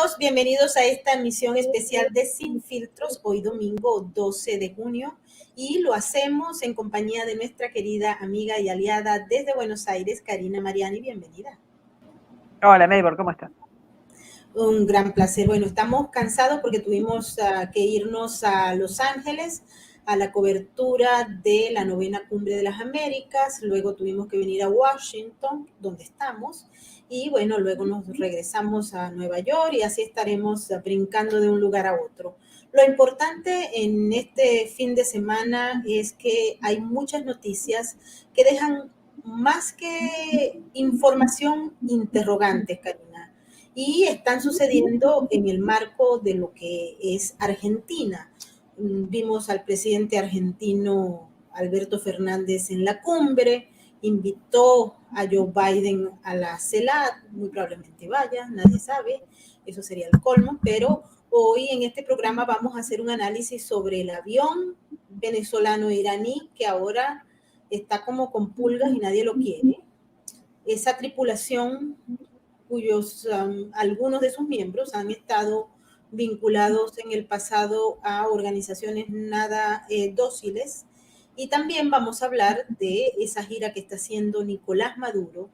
todos, bienvenidos a esta emisión especial de Sin Filtros, hoy domingo 12 de junio, y lo hacemos en compañía de nuestra querida amiga y aliada desde Buenos Aires, Karina Mariani, bienvenida. Hola, Maybor, ¿cómo estás? Un gran placer. Bueno, estamos cansados porque tuvimos que irnos a Los Ángeles a la cobertura de la novena Cumbre de las Américas, luego tuvimos que venir a Washington, donde estamos, y bueno, luego nos regresamos a Nueva York y así estaremos brincando de un lugar a otro. Lo importante en este fin de semana es que hay muchas noticias que dejan más que información interrogantes, Karina, y están sucediendo en el marco de lo que es Argentina. Vimos al presidente argentino Alberto Fernández en la cumbre, invitó a Joe Biden a la CELAC, muy probablemente vaya, nadie sabe, eso sería el colmo, pero hoy en este programa vamos a hacer un análisis sobre el avión venezolano-iraní que ahora está como con pulgas y nadie lo quiere. Esa tripulación cuyos algunos de sus miembros han estado vinculados en el pasado a organizaciones nada dóciles. Y también vamos a hablar de esa gira que está haciendo Nicolás Maduro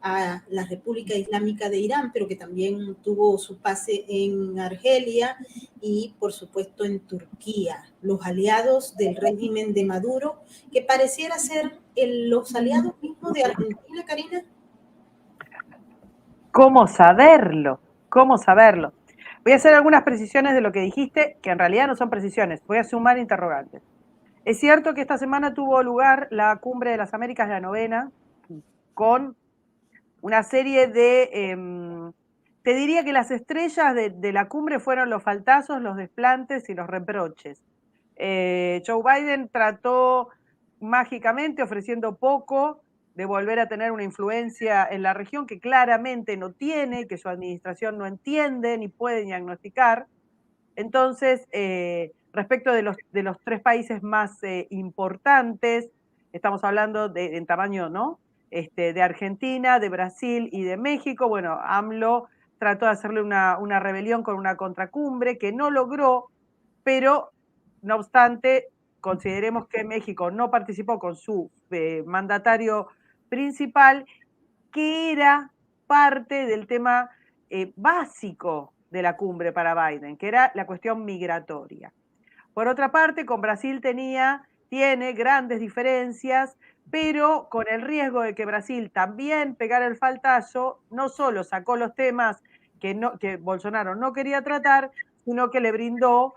a la República Islámica de Irán, pero que también tuvo su pase en Argelia y, por supuesto, en Turquía. Los aliados del régimen de Maduro, que pareciera ser los aliados mismos de Argentina, Karina. ¿Cómo saberlo? ¿Cómo saberlo? Voy a hacer algunas precisiones de lo que dijiste, que en realidad no son precisiones. Voy a sumar interrogantes. Es cierto que esta semana tuvo lugar la Cumbre de las Américas, la novena, con una serie de... te diría que las estrellas de la cumbre fueron los faltazos, los desplantes y los reproches. Joe Biden trató mágicamente, ofreciendo poco, de volver a tener una influencia en la región que claramente no tiene, que su administración no entiende ni puede diagnosticar. Entonces, respecto de los tres países más importantes, estamos hablando en tamaño, ¿no? De Argentina, de Brasil y de México. Bueno, AMLO trató de hacerle una rebelión con una contracumbre que no logró, pero no obstante, consideremos que México no participó con su mandatario principal, que era parte del tema básico de la cumbre para Biden, que era la cuestión migratoria. Por otra parte, con Brasil tiene grandes diferencias, pero con el riesgo de que Brasil también pegara el faltazo, no solo sacó los temas que Bolsonaro no quería tratar, sino que le brindó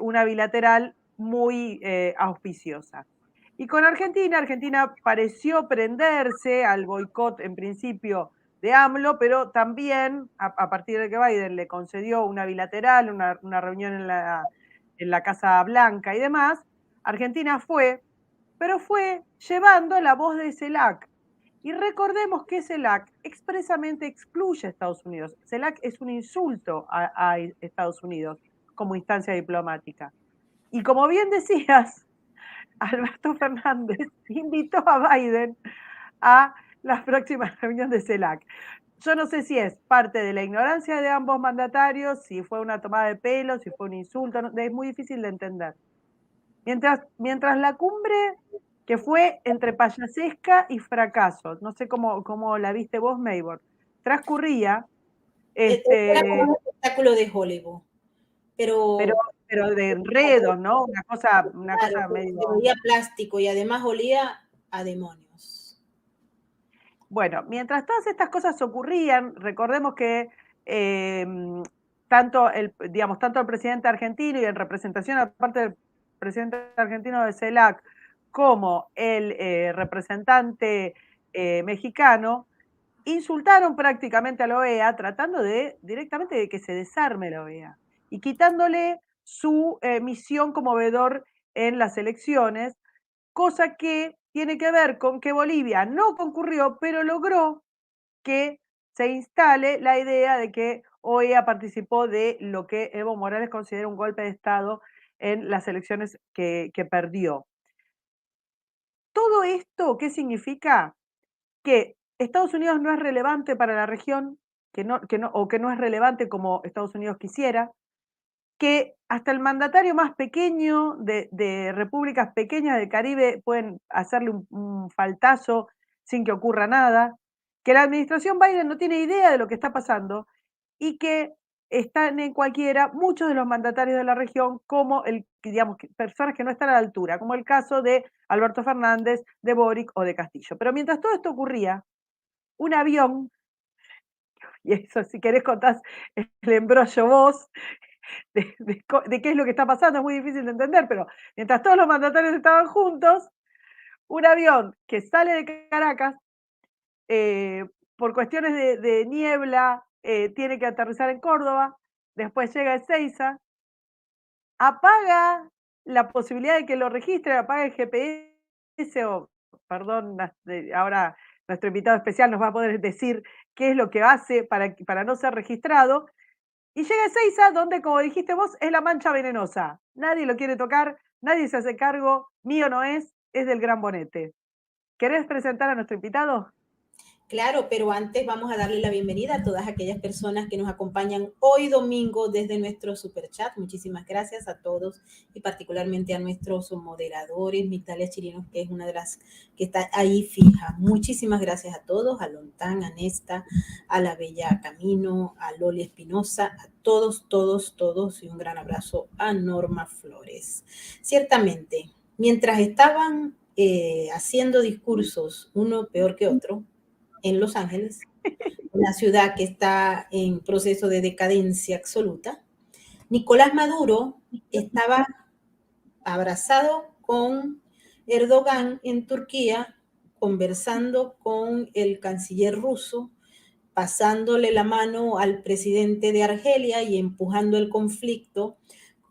una bilateral muy auspiciosa. Y con Argentina pareció prenderse al boicot en principio de AMLO, pero también a partir de que Biden le concedió una bilateral, una reunión en la Casa Blanca y demás, Argentina fue, pero fue llevando la voz de CELAC. Y recordemos que CELAC expresamente excluye a Estados Unidos. CELAC es un insulto a Estados Unidos como instancia diplomática. Y como bien decías, Alberto Fernández invitó a Biden a las próximas reuniones de CELAC. Yo no sé si es parte de la ignorancia de ambos mandatarios, si fue una tomada de pelo, si fue un insulto, es muy difícil de entender. Mientras la cumbre, que fue entre payasesca y fracaso, no sé cómo la viste vos, Maybor, transcurría. Era como un espectáculo de Hollywood, pero de enredos, ¿no? Una cosa claro, medio... olía plástico y además olía a demonios. Bueno, mientras todas estas cosas ocurrían, recordemos que tanto el presidente argentino y en representación aparte del presidente argentino de CELAC como el representante mexicano insultaron prácticamente a la OEA tratando directamente de que se desarme la OEA y quitándole su misión como veedor en las elecciones, cosa que tiene que ver con que Bolivia no concurrió, pero logró que se instale la idea de que OEA participó de lo que Evo Morales considera un golpe de Estado en las elecciones que perdió. ¿Todo esto qué significa? Que Estados Unidos no es relevante para la región, que no es relevante como Estados Unidos quisiera, que hasta el mandatario más pequeño de repúblicas pequeñas del Caribe pueden hacerle un faltazo sin que ocurra nada, que la administración Biden no tiene idea de lo que está pasando y que están en cualquiera muchos de los mandatarios de la región como personas que no están a la altura, como el caso de Alberto Fernández, de Boric o de Castillo. Pero mientras todo esto ocurría, un avión, y eso si querés contás el embrollo vos, de qué es lo que está pasando, es muy difícil de entender, pero mientras todos los mandatarios estaban juntos, un avión que sale de Caracas, por cuestiones de niebla, tiene que aterrizar en Córdoba, después llega a Ezeiza, apaga la posibilidad de que lo registre, apaga el GPS, perdón, ahora nuestro invitado especial nos va a poder decir qué es lo que hace para no ser registrado, y llega a Ezeiza, donde, como dijiste vos, es la mancha venenosa. Nadie lo quiere tocar, nadie se hace cargo, mío no es del Gran Bonete. ¿Querés presentar a nuestro invitado? Claro, pero antes vamos a darle la bienvenida a todas aquellas personas que nos acompañan hoy domingo desde nuestro superchat. Muchísimas gracias a todos y particularmente a nuestros moderadores, Migdalia Chirinos, que es una de las que está ahí fija. Muchísimas gracias a todos, a Lontán, a Nesta, a la Bella Camino, a Loli Espinosa, a todos, y un gran abrazo a Norma Flores. Ciertamente, mientras estaban haciendo discursos, uno peor que otro, en Los Ángeles, una ciudad que está en proceso de decadencia absoluta, Nicolás Maduro estaba abrazado con Erdogan en Turquía, conversando con el canciller ruso, pasándole la mano al presidente de Argelia y empujando el conflicto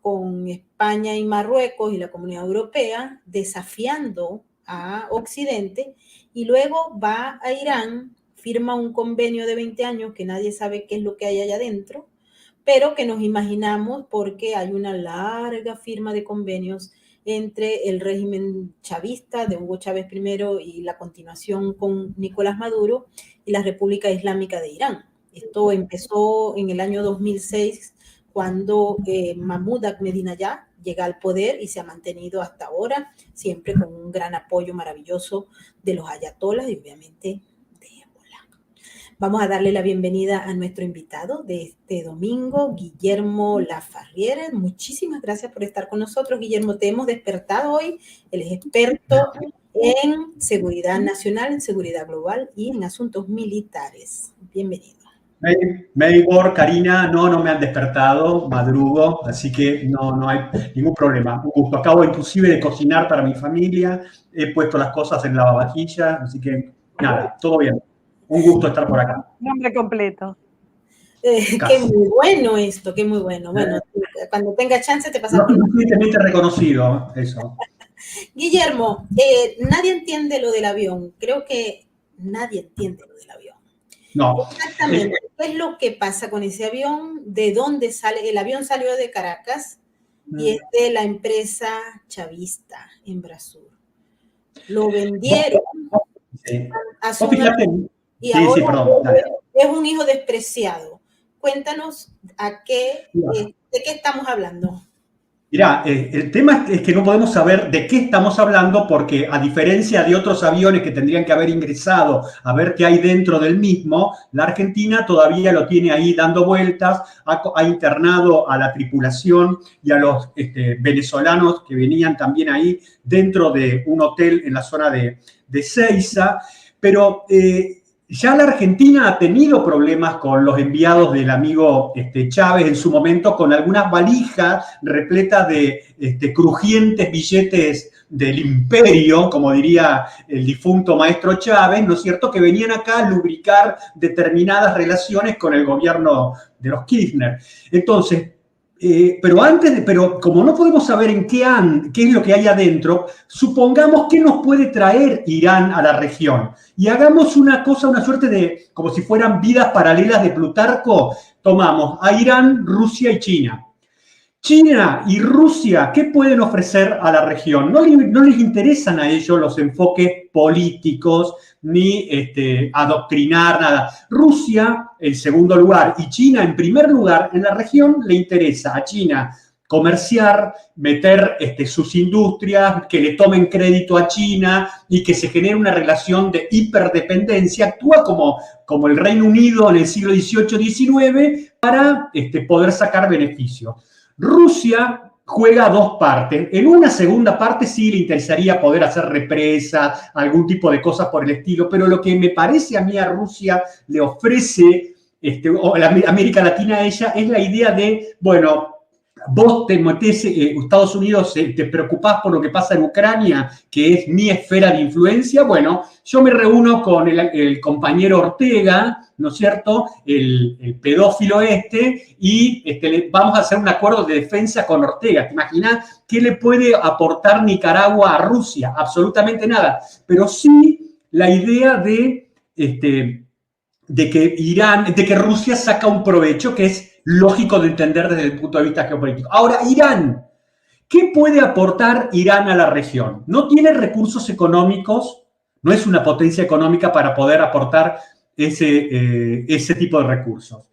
con España y Marruecos y la Comunidad Europea, desafiando a Occidente, y luego va a Irán, firma un convenio de 20 años que nadie sabe qué es lo que hay allá adentro, pero que nos imaginamos porque hay una larga firma de convenios entre el régimen chavista de Hugo Chávez primero y la continuación con Nicolás Maduro y la República Islámica de Irán. Esto empezó en el año 2006 cuando Mahmoud Ahmadinejad llega al poder y se ha mantenido hasta ahora, siempre con un gran apoyo maravilloso de los ayatolas y obviamente de Ébola. Vamos a darle la bienvenida a nuestro invitado de este domingo, Guillermo Lafarriere. Muchísimas gracias por estar con nosotros, Guillermo. Te hemos despertado hoy. Él es experto en seguridad nacional, en seguridad global y en asuntos militares. Bienvenido. Meibor, Karina, no me han despertado, madrugo, así que no hay ningún problema. Un gusto. Acabo inclusive de cocinar para mi familia, he puesto las cosas en la lavavajilla, así que nada, todo bien. Un gusto estar por acá. Nombre completo. Qué muy bueno esto, qué muy bueno. Bueno, cuando tenga chance te pasas. No, suficientemente reconocido eso. Guillermo, nadie entiende lo del avión. Creo que nadie entiende lo del avión. No. Exactamente. ¿Qué es lo que pasa con ese avión? ¿De dónde sale? El avión salió de Caracas y es de la empresa chavista en Brasur. Lo vendieron hace un año y ahora es un hijo despreciado. Cuéntanos de qué estamos hablando. Mirá, el tema es que no podemos saber de qué estamos hablando porque a diferencia de otros aviones que tendrían que haber ingresado a ver qué hay dentro del mismo, la Argentina todavía lo tiene ahí dando vueltas, ha internado a la tripulación y a los venezolanos que venían también ahí dentro de un hotel en la zona de Ezeiza, pero ya la Argentina ha tenido problemas con los enviados del amigo Chávez en su momento, con algunas valijas repletas de crujientes billetes del imperio, como diría el difunto maestro Chávez, ¿no es cierto?, que venían acá a lubricar determinadas relaciones con el gobierno de los Kirchner. Entonces, pero como no podemos saber qué es lo que hay adentro, supongamos que nos puede traer Irán a la región. Y hagamos una suerte de, como si fueran vidas paralelas de Plutarco, tomamos a Irán, Rusia y China. China y Rusia, ¿qué pueden ofrecer a la región? No les interesan a ellos los enfoques políticos ni adoctrinar, nada. Rusia, en segundo lugar, y China, en primer lugar, en la región le interesa a China comerciar, meter sus industrias, que le tomen crédito a China y que se genere una relación de hiperdependencia. Actúa como el Reino Unido en el siglo XVIII-XIX para poder sacar beneficio. Rusia juega a dos partes. En una segunda parte sí le interesaría poder hacer represa, algún tipo de cosas por el estilo, pero lo que me parece a mí a Rusia le ofrece, o la América Latina a ella, es la idea de, bueno, vos te metés, Estados Unidos, te preocupás por lo que pasa en Ucrania, que es mi esfera de influencia. Bueno, yo me reúno con el compañero Ortega, ¿no es cierto?, el pedófilo y vamos a hacer un acuerdo de defensa con Ortega. ¿Te imaginas qué le puede aportar Nicaragua a Rusia? Absolutamente nada. Pero sí la idea de que Rusia saca un provecho que es lógico de entender desde el punto de vista geopolítico. Ahora, Irán. ¿Qué puede aportar Irán a la región? No tiene recursos económicos, no es una potencia económica para poder aportar ese tipo de recursos.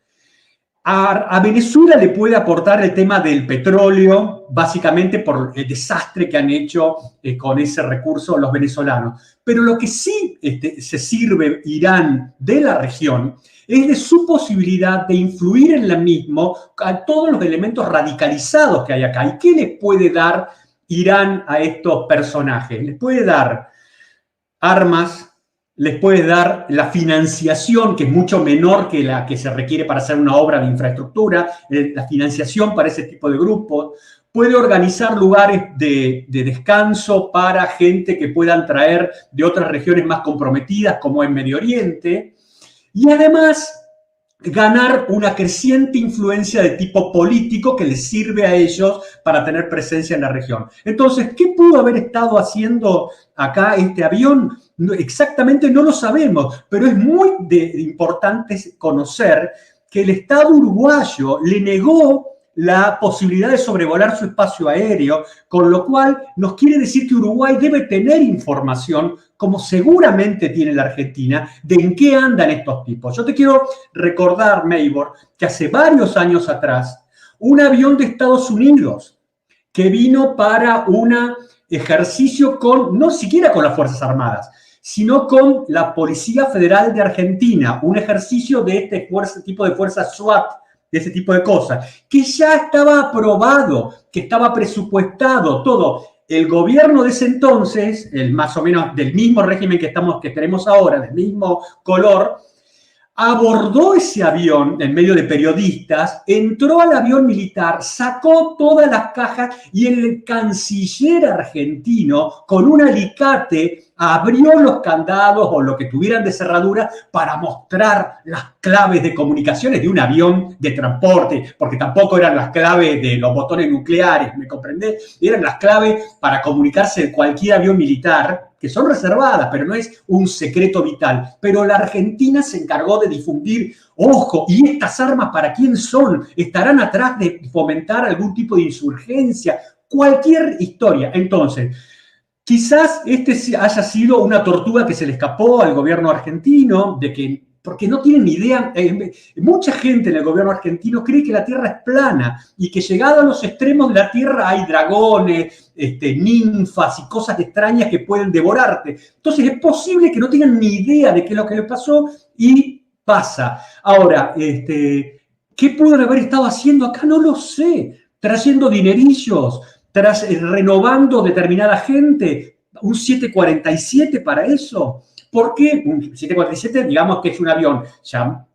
A Venezuela le puede aportar el tema del petróleo, básicamente por el desastre que han hecho con ese recurso los venezolanos. Pero lo que sí se sirve Irán de la región es de su posibilidad de influir en la misma a todos los elementos radicalizados que hay acá. ¿Y qué les puede dar Irán a estos personajes? Les puede dar armas, les puede dar la financiación, que es mucho menor que la que se requiere para hacer una obra de infraestructura, la financiación para ese tipo de grupos, puede organizar lugares de descanso para gente que puedan traer de otras regiones más comprometidas, como en Medio Oriente, y además ganar una creciente influencia de tipo político que les sirve a ellos para tener presencia en la región. Entonces, ¿qué pudo haber estado haciendo acá este avión? Exactamente no lo sabemos, pero es muy importante conocer que el Estado uruguayo le negó la posibilidad de sobrevolar su espacio aéreo, con lo cual nos quiere decir que Uruguay debe tener información, como seguramente tiene la Argentina, de en qué andan estos tipos. Yo te quiero recordar, Meibor, que hace varios años atrás, un avión de Estados Unidos que vino para un ejercicio no siquiera con las Fuerzas Armadas, sino con la Policía Federal de Argentina, un ejercicio de este tipo de fuerzas SWAT, de ese tipo de cosas, que ya estaba aprobado, que estaba presupuestado, todo. El gobierno de ese entonces, más o menos del mismo régimen que tenemos ahora, del mismo color, abordó ese avión en medio de periodistas, entró al avión militar, sacó todas las cajas y el canciller argentino, con un alicate, abrió los candados o lo que tuvieran de cerradura para mostrar las claves de comunicaciones de un avión de transporte, porque tampoco eran las claves de los botones nucleares, ¿me comprendés? Eran las claves para comunicarse de cualquier avión militar, que son reservadas, pero no es un secreto vital. Pero la Argentina se encargó de difundir, ojo, ¿y estas armas para quién son? ¿Estarán atrás de fomentar algún tipo de insurgencia? Cualquier historia. Entonces, quizás haya sido una tortuga que se le escapó al gobierno argentino, porque no tienen ni idea. Mucha gente en el gobierno argentino cree que la Tierra es plana y que llegado a los extremos de la Tierra hay dragones, ninfas y cosas extrañas que pueden devorarte. Entonces es posible que no tengan ni idea de qué es lo que les pasó y pasa. Ahora, ¿qué pueden haber estado haciendo acá? No lo sé. Trayendo dinerillos, renovando determinada gente, un 747 para eso. ¿Por qué? Un 747, digamos que es un avión, ya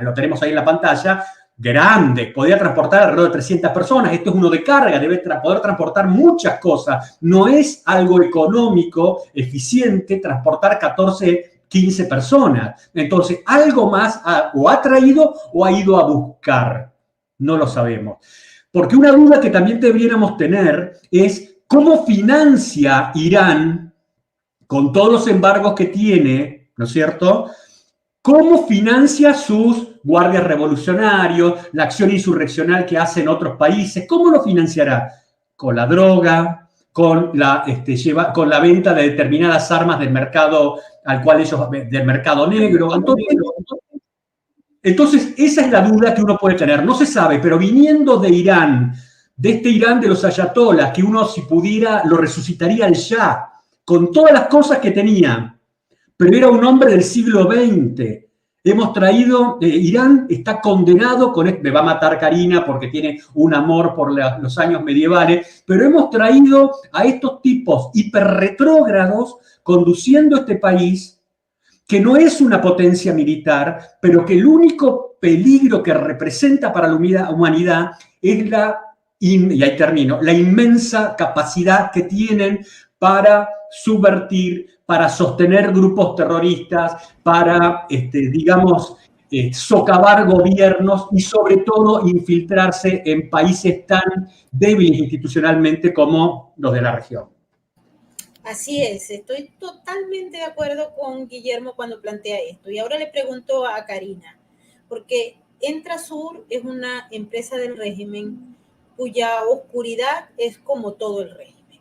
lo tenemos ahí en la pantalla, grande, podía transportar alrededor de 300 personas. Esto es uno de carga, debe poder transportar muchas cosas. No es algo económico, eficiente, transportar 14, 15 personas. Entonces, algo más o ha traído o ha ido a buscar. No lo sabemos. Porque una duda que también debiéramos tener es cómo financia Irán, con todos los embargos que tiene, ¿no es cierto? ¿Cómo financia sus guardias revolucionarios, la acción insurreccional que hacen otros países. ¿Cómo lo financiará? Con la droga, con la venta de determinadas armas del mercado al cual ellos, del mercado negro. Entonces, esa es la duda que uno puede tener. No se sabe, pero viniendo de Irán, de este Irán de los ayatolás, que uno si pudiera lo resucitaría al Shah, con todas las cosas que tenía, pero era un hombre del siglo XX. Hemos traído, Irán está condenado, me va a matar Karina porque tiene un amor por los años medievales, pero hemos traído a estos tipos hiperretrógrados conduciendo este país, que no es una potencia militar, pero que el único peligro que representa para la humanidad es y ahí termino, la inmensa capacidad que tienen para subvertir, para sostener grupos terroristas, para, digamos, socavar gobiernos y sobre todo infiltrarse en países tan débiles institucionalmente como los de la región. Así es, estoy totalmente de acuerdo con Guillermo cuando plantea esto. Y ahora le pregunto a Karina, porque Entrasur es una empresa del régimen cuya oscuridad es como todo el régimen.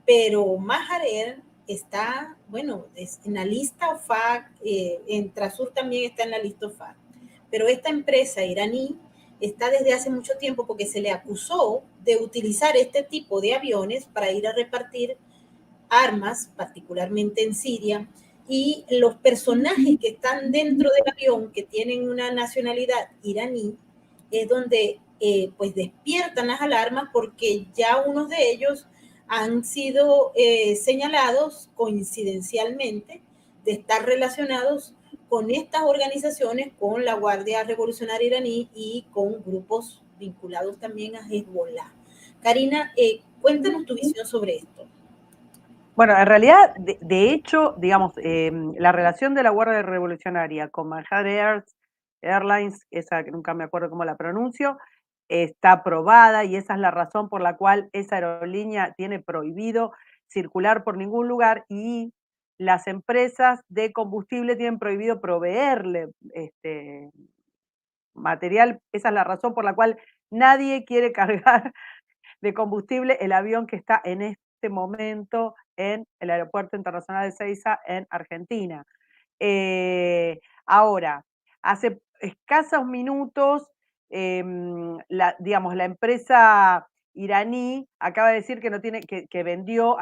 Pero Maharer está, bueno, en la lista OFAC, Entrasur también está en la lista OFAC. Pero esta empresa iraní está desde hace mucho tiempo porque se le acusó de utilizar este tipo de aviones para ir a repartir armas, particularmente en Siria, y los personajes que están dentro del avión, que tienen una nacionalidad iraní, es donde pues despiertan las alarmas porque ya unos de ellos han sido señalados coincidencialmente de estar relacionados con estas organizaciones, con la Guardia Revolucionaria iraní y con grupos vinculados también a Hezbollah. Karina, cuéntanos tu visión sobre esto. Bueno, en realidad, de hecho, digamos, la relación de la Guardia Revolucionaria con Maharer Airlines, esa que nunca me acuerdo cómo la pronuncio, está aprobada y esa es la razón por la cual esa aerolínea tiene prohibido circular por ningún lugar y las empresas de combustible tienen prohibido proveerle material. Esa es la razón por la cual nadie quiere cargar de combustible el avión que está en este momento en el Aeropuerto Internacional de Ezeiza en Argentina. Ahora, hace escasos minutos, la empresa iraní acaba de decir que no tiene, que vendió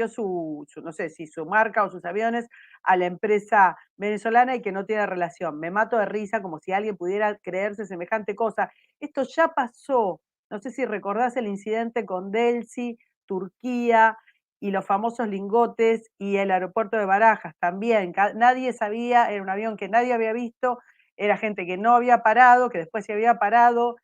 su, no sé si su marca o sus aviones a la empresa venezolana y que no tiene relación. Me mato de risa como si alguien pudiera creerse semejante cosa. Esto ya pasó. No sé si recordás el incidente con Delsi, Turquía y los famosos lingotes y el aeropuerto de Barajas también. Nadie sabía, era un avión que nadie había visto, era gente que no había parado, que después se había parado.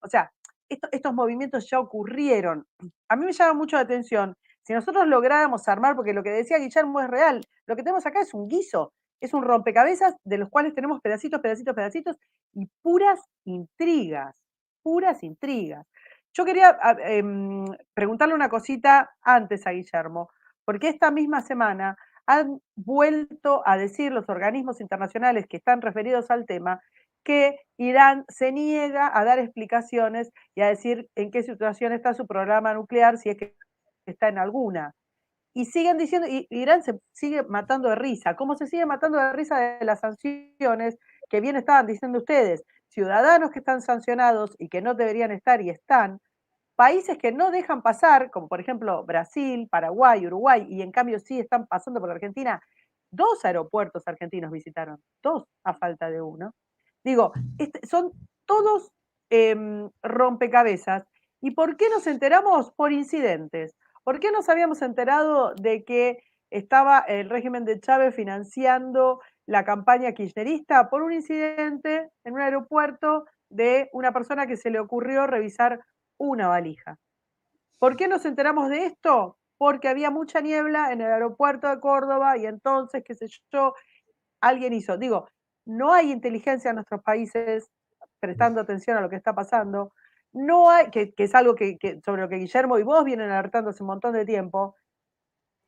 O sea, estos movimientos ya ocurrieron. A mí me llama mucho la atención. Si nosotros lográramos armar, porque lo que decía Guillermo es real, lo que tenemos acá es un guiso, es un rompecabezas de los cuales tenemos pedacitos, pedacitos, pedacitos y puras intrigas. Yo quería preguntarle una cosita antes a Guillermo, porque esta misma semana han vuelto a decir los organismos internacionales que están referidos al tema que Irán se niega a dar explicaciones y a decir en qué situación está su programa nuclear, si es que está en alguna. Y siguen diciendo, y Irán se sigue matando de risa, como se sigue matando de risa de las sanciones que bien estaban diciendo ustedes, ciudadanos que están sancionados y que no deberían estar y están, países que no dejan pasar, como por ejemplo Brasil, Paraguay, Uruguay, y en cambio sí están pasando por la Argentina. 2 aeropuertos argentinos visitaron, 2 a falta de uno. Digo, son todos rompecabezas. ¿Y por qué nos enteramos? Por incidentes. ¿Por qué nos habíamos enterado de que estaba el régimen de Chávez financiando la campaña kirchnerista? Por un incidente en un aeropuerto de una persona que se le ocurrió revisar una valija. ¿Por qué nos enteramos de esto? Porque había mucha niebla en el aeropuerto de Córdoba y entonces, qué sé yo, alguien hizo. Digo, no hay inteligencia en nuestros países prestando atención a lo que está pasando. No hay, que es algo sobre lo que Guillermo y vos vienen alertando hace un montón de tiempo.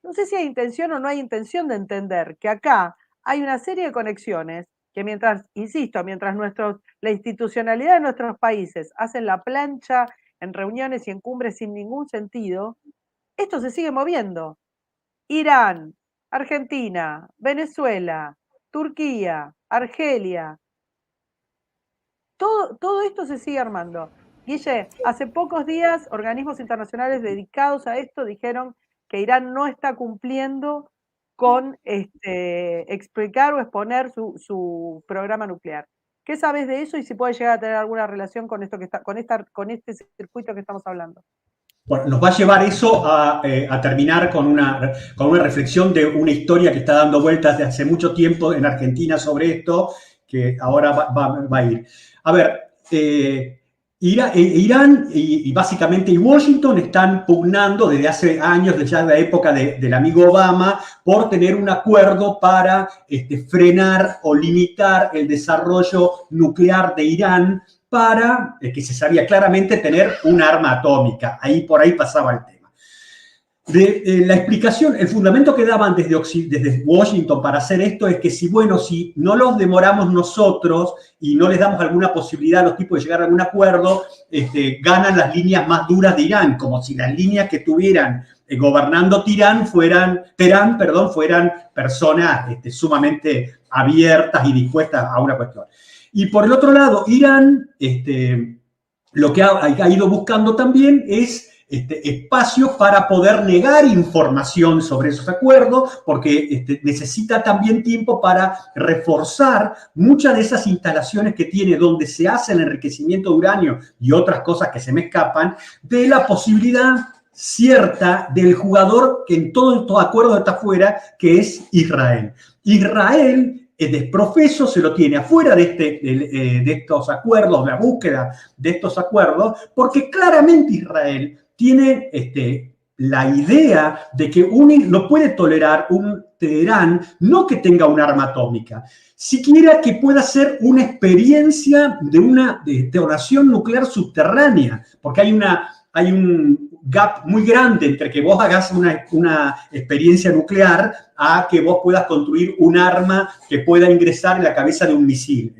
No sé si hay intención o no hay intención de entender que acá hay una serie de conexiones que mientras, insisto, mientras la institucionalidad de nuestros países hacen la plancha en reuniones y en cumbres sin ningún sentido, esto se sigue moviendo. Irán, Argentina, Venezuela, Turquía, Argelia, todo esto se sigue armando. Guille, hace pocos días organismos internacionales dedicados a esto dijeron que Irán no está cumpliendo con explicar o exponer su programa nuclear. ¿Qué sabes de eso y si puede llegar a tener alguna relación con esto con este circuito que estamos hablando? Bueno, nos va a llevar eso a terminar con una reflexión de una historia que está dando vueltas de hace mucho tiempo en Argentina sobre esto, que ahora va a ir. A ver, Irán y básicamente Washington están pugnando desde hace años, desde ya la época del amigo Obama, por tener un acuerdo para frenar o limitar el desarrollo nuclear de Irán, para que se sabía claramente tener un arma atómica. Por ahí pasaba el tema. La explicación, el fundamento que daban desde Washington para hacer esto es que si no los demoramos nosotros y no les damos alguna posibilidad a los tipos de llegar a algún acuerdo, ganan las líneas más duras de Irán, como si las líneas que tuvieran gobernando Teherán fueran personas sumamente abiertas y dispuestas a una cuestión. Y por el otro lado, Irán, lo que ha ido buscando también es espacios para poder negar información sobre esos acuerdos, porque necesita también tiempo para reforzar muchas de esas instalaciones que tiene donde se hace el enriquecimiento de uranio y otras cosas que se me escapan, de la posibilidad cierta del jugador que en todos estos acuerdos está afuera, que es Israel. Israel desprofeso se lo tiene afuera de estos acuerdos, de la búsqueda de estos acuerdos, porque claramente Israel tiene la idea de que no puede tolerar un Teherán, no que tenga un arma atómica, siquiera que pueda ser una experiencia de una detonación nuclear subterránea, porque hay un gap muy grande entre que vos hagas una experiencia nuclear a que vos puedas construir un arma que pueda ingresar en la cabeza de un misil.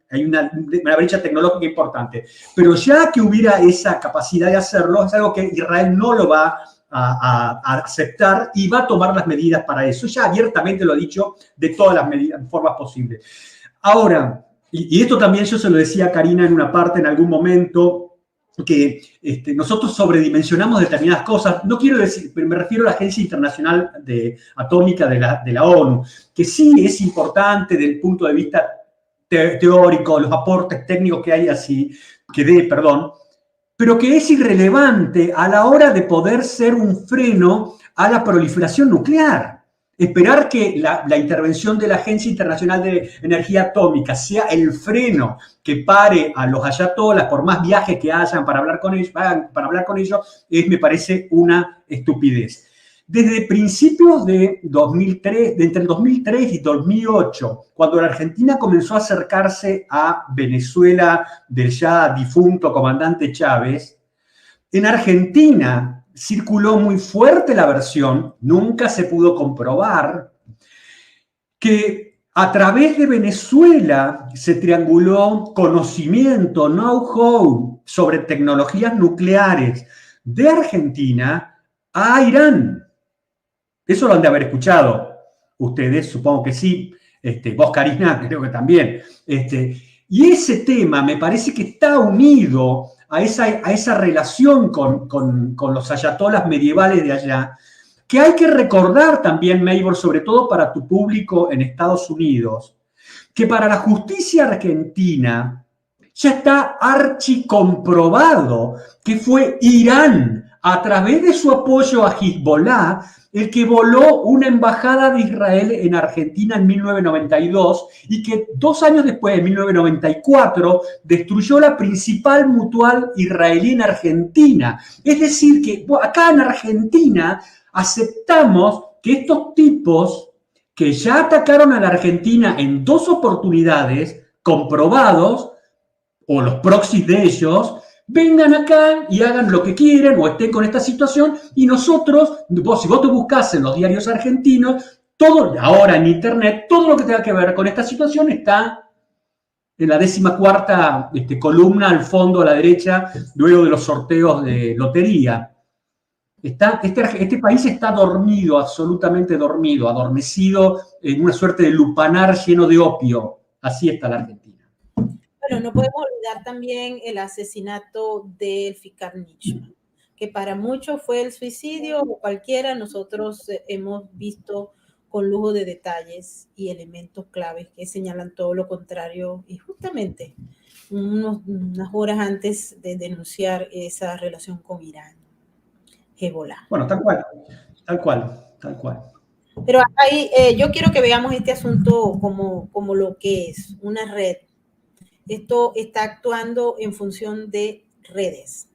Hay una brecha tecnológica importante. Pero ya que hubiera esa capacidad de hacerlo, es algo que Israel no lo va a aceptar y va a tomar las medidas para eso. Ya abiertamente lo ha dicho de todas las formas posibles. Ahora, y esto también yo se lo decía a Karina en una parte en algún momento, que nosotros sobredimensionamos determinadas cosas. No quiero decir, pero me refiero a la Agencia Internacional Atómica de la ONU, que sí es importante desde el punto de vista teórico, los aportes técnicos que hay pero que es irrelevante a la hora de poder ser un freno a la proliferación nuclear. Esperar que la intervención de la Agencia Internacional de Energía Atómica sea el freno que pare a los ayatolás por más viajes que hayan para hablar con ellos, me parece una estupidez. Desde principios de 2003, entre el 2003 y 2008, cuando la Argentina comenzó a acercarse a Venezuela del ya difunto comandante Chávez, en Argentina circuló muy fuerte la versión, nunca se pudo comprobar, que a través de Venezuela se trianguló conocimiento, know-how sobre tecnologías nucleares de Argentina a Irán. Eso lo han de haber escuchado ustedes, supongo que sí, vos, Karina, creo que también. Y ese tema me parece que está unido a esa relación con los ayatolás medievales de allá, que hay que recordar también, Meibor, sobre todo para tu público en Estados Unidos, que para la justicia argentina ya está archicomprobado que fue Irán, a través de su apoyo a Hezbollah, el que voló una embajada de Israel en Argentina en 1992 y que 2 años después, en 1994, destruyó la principal mutual israelí en Argentina. Es decir, que acá en Argentina aceptamos que estos tipos que ya atacaron a la Argentina en 2 oportunidades comprobados, o los proxies de ellos, vengan acá y hagan lo que quieren o estén con esta situación y nosotros, si vos te buscás en los diarios argentinos, todo, ahora en Internet, todo lo que tenga que ver con esta situación está en la 14ª columna al fondo a la derecha, luego de los sorteos de lotería. Este país está dormido, absolutamente dormido, adormecido en una suerte de lupanar lleno de opio. Así está la Argentina. Bueno, no podemos olvidar también el asesinato de Fikar Nichman, que para muchos fue el suicidio o cualquiera. Nosotros hemos visto con lujo de detalles y elementos claves que señalan todo lo contrario, y justamente unas horas antes de denunciar esa relación con Irán, Hezbollah. Bueno, tal cual, tal cual, tal cual. Pero ahí, yo quiero que veamos este asunto como lo que es una red. Esto está actuando en función de redes.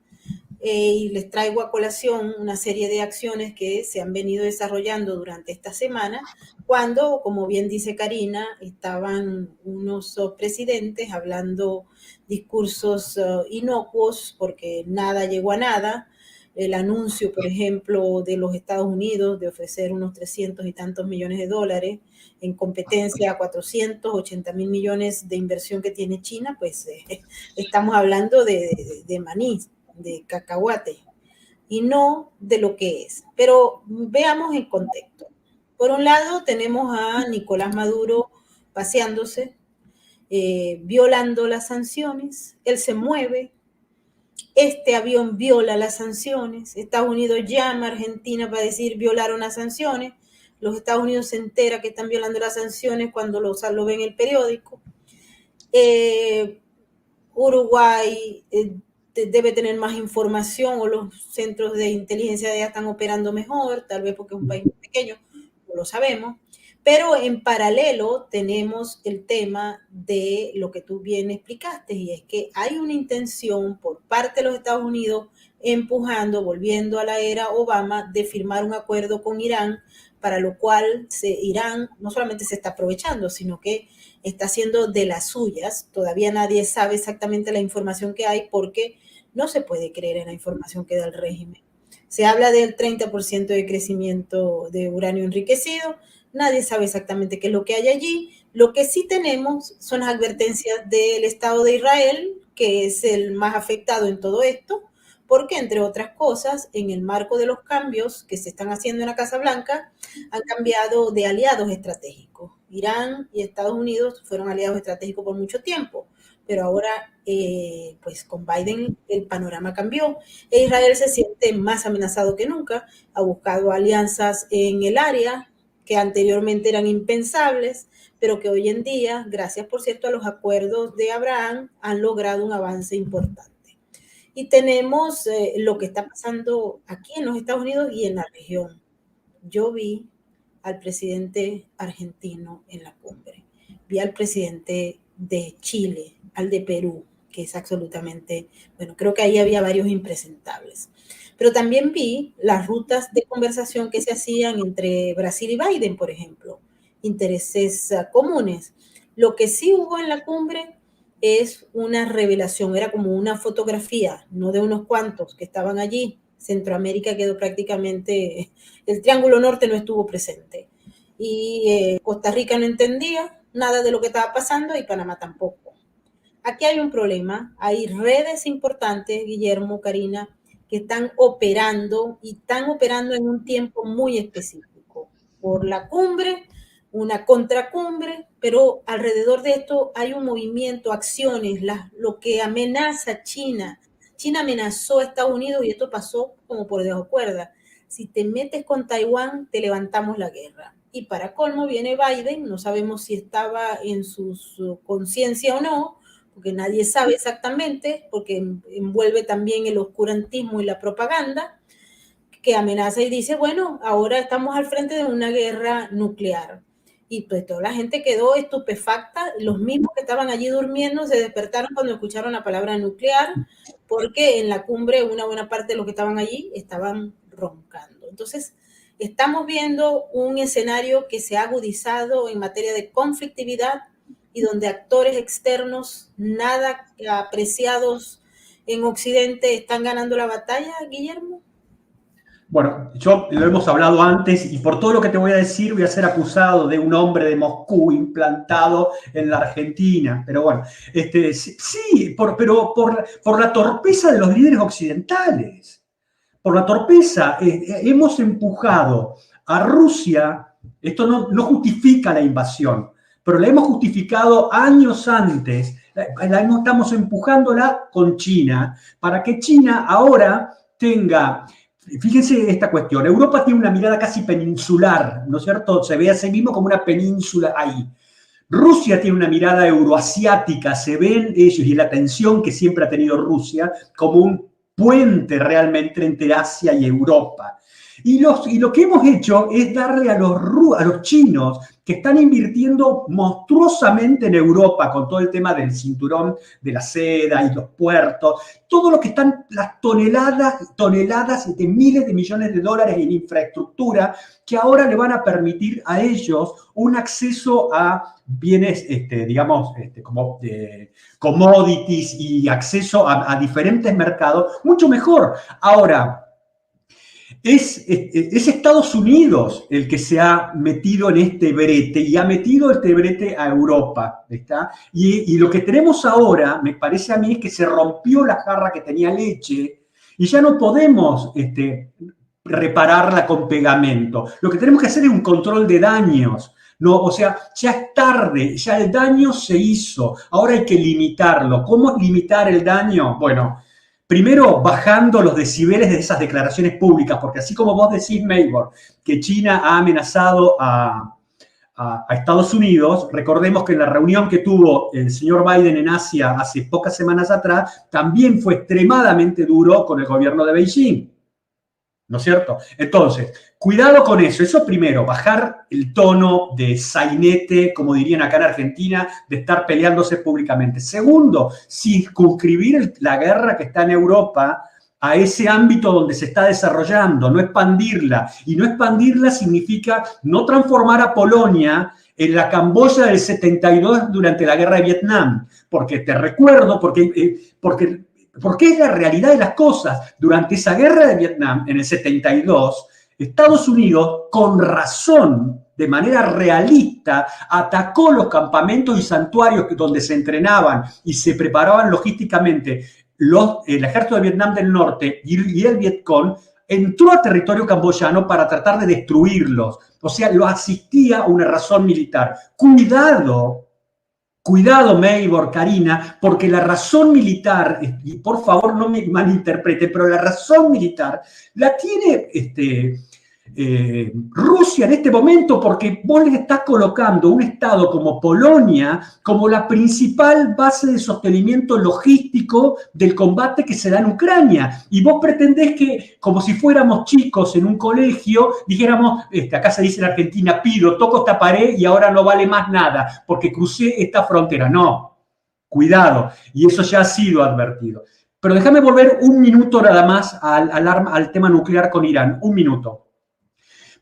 Y les traigo a colación una serie de acciones que se han venido desarrollando durante esta semana, cuando, como bien dice Karina, estaban unos presidentes hablando discursos inocuos, porque nada llegó a nada. El anuncio, por ejemplo, de los Estados Unidos de ofrecer unos 300 y tantos millones de dólares en competencia a 480 mil millones de inversión que tiene China, pues estamos hablando de maní, de cacahuate, y no de lo que es. Pero veamos el contexto. Por un lado tenemos a Nicolás Maduro paseándose, violando las sanciones. Él se mueve, este avión viola las sanciones, Estados Unidos llama a Argentina para decir violaron las sanciones, los Estados Unidos se entera que están violando las sanciones cuando lo ve en el periódico. Uruguay debe tener más información, o los centros de inteligencia de allá están operando mejor, tal vez porque es un país muy pequeño, no lo sabemos. Pero en paralelo tenemos el tema de lo que tú bien explicaste, y es que hay una intención por parte de los Estados Unidos empujando, volviendo a la era Obama, de firmar un acuerdo con Irán, para lo cual Irán no solamente se está aprovechando, sino que está haciendo de las suyas. Todavía nadie sabe exactamente la información que hay, porque no se puede creer en la información que da el régimen. Se habla del 30% de crecimiento de uranio enriquecido. Nadie sabe exactamente qué es lo que hay allí. Lo que sí tenemos son las advertencias del Estado de Israel, que es el más afectado en todo esto, porque, entre otras cosas, en el marco de los cambios que se están haciendo en la Casa Blanca, han cambiado de aliados estratégicos. Irán y Estados Unidos fueron aliados estratégicos por mucho tiempo, pero ahora, pues con Biden el panorama cambió. Israel se siente más amenazado que nunca, ha buscado alianzas en el área que anteriormente eran impensables, pero que hoy en día, gracias por cierto a los acuerdos de Abraham, han logrado un avance importante. Y tenemos lo que está pasando aquí en los Estados Unidos y en la región. Yo vi al presidente argentino en la cumbre, vi al presidente de Chile, al de Perú, que es absolutamente, bueno, creo que ahí había varios impresentables. Pero también vi las rutas de conversación que se hacían entre Brasil y Biden, por ejemplo, intereses comunes. Lo que sí hubo en la cumbre es una revelación, era como una fotografía, no de unos cuantos que estaban allí. Centroamérica quedó prácticamente, el Triángulo Norte no estuvo presente. Y Costa Rica no entendía nada de lo que estaba pasando, y Panamá tampoco. Aquí hay un problema, hay redes importantes, Guillermo, Karina, que están operando, y están operando en un tiempo muy específico. Por la cumbre, una contracumbre, pero alrededor de esto hay un movimiento, acciones, lo que amenaza a China. China amenazó a Estados Unidos y esto pasó como por debajo cuerda. Si te metes con Taiwán, te levantamos la guerra. Y para colmo viene Biden, no sabemos si estaba en su conciencia o no, porque nadie sabe exactamente, porque envuelve también el oscurantismo y la propaganda, que amenaza y dice, bueno, ahora estamos al frente de una guerra nuclear. Y pues toda la gente quedó estupefacta, los mismos que estaban allí durmiendo se despertaron cuando escucharon la palabra nuclear, porque en la cumbre una buena parte de los que estaban allí estaban roncando. Entonces, estamos viendo un escenario que se ha agudizado en materia de conflictividad, y donde actores externos nada apreciados en Occidente están ganando la batalla, Guillermo. Bueno, yo lo hemos hablado antes y por todo lo que te voy a decir voy a ser acusado de un hombre de Moscú implantado en la Argentina. Pero bueno, sí, pero por la torpeza de los líderes occidentales, por la torpeza, hemos empujado a Rusia, esto no justifica la invasión, pero la hemos justificado años antes, estamos empujándola con China, para que China ahora tenga. Fíjense esta cuestión, Europa tiene una mirada casi peninsular, ¿no es cierto? Se ve a sí mismo como una península ahí. Rusia tiene una mirada euroasiática, se ven ellos y la tensión que siempre ha tenido Rusia como un puente realmente entre Asia y Europa. Y lo que hemos hecho es darle a los chinos, que están invirtiendo monstruosamente en Europa con todo el tema del cinturón de la seda y los puertos, todo lo que están las toneladas de miles de millones de dólares en infraestructura que ahora le van a permitir a ellos un acceso a bienes, digamos, como commodities y acceso a diferentes mercados mucho mejor. Ahora, es Estados Unidos el que se ha metido en este brete y ha metido este brete a Europa, ¿está? Y lo que tenemos ahora, me parece a mí, es que se rompió la jarra que tenía leche y ya no podemos repararla con pegamento. Lo que tenemos que hacer es un control de daños. No, o sea, ya es tarde, ya el daño se hizo, ahora hay que limitarlo. ¿Cómo limitar el daño? Bueno, primero, bajando los decibeles de esas declaraciones públicas, porque así como vos decís, Maybor, que China ha amenazado a Estados Unidos, recordemos que en la reunión que tuvo el señor Biden en Asia hace pocas semanas atrás, también fue extremadamente duro con el gobierno de Beijing. ¿No es cierto? Entonces, cuidado con eso. Eso primero, bajar el tono de sainete, como dirían acá en Argentina, de estar peleándose públicamente. Segundo, circunscribir la guerra que está en Europa a ese ámbito donde se está desarrollando, no expandirla. Y no expandirla significa no transformar a Polonia en la Camboya del 72 durante la guerra de Vietnam. Porque te recuerdo, porque es la realidad de las cosas. Durante esa guerra de Vietnam, en el 72, Estados Unidos, con razón, de manera realista, atacó los campamentos y santuarios donde se entrenaban y se preparaban logísticamente el ejército de Vietnam del Norte y el Vietcong, entró a territorio camboyano para tratar de destruirlos. O sea, lo asistía a una razón militar. Cuidado, Maybor, Karina, porque la razón militar, y por favor no me malinterpreten, pero la razón militar la tiene Rusia en este momento porque vos les estás colocando un estado como Polonia como la principal base de sostenimiento logístico del combate que se da en Ucrania. Y vos pretendés que, como si fuéramos chicos en un colegio, dijéramos, acá se dice en Argentina, toco esta pared y ahora no vale más nada porque crucé esta frontera. No, cuidado. Y eso ya ha sido advertido. Pero déjame volver un minuto nada más al tema nuclear con Irán. Un minuto.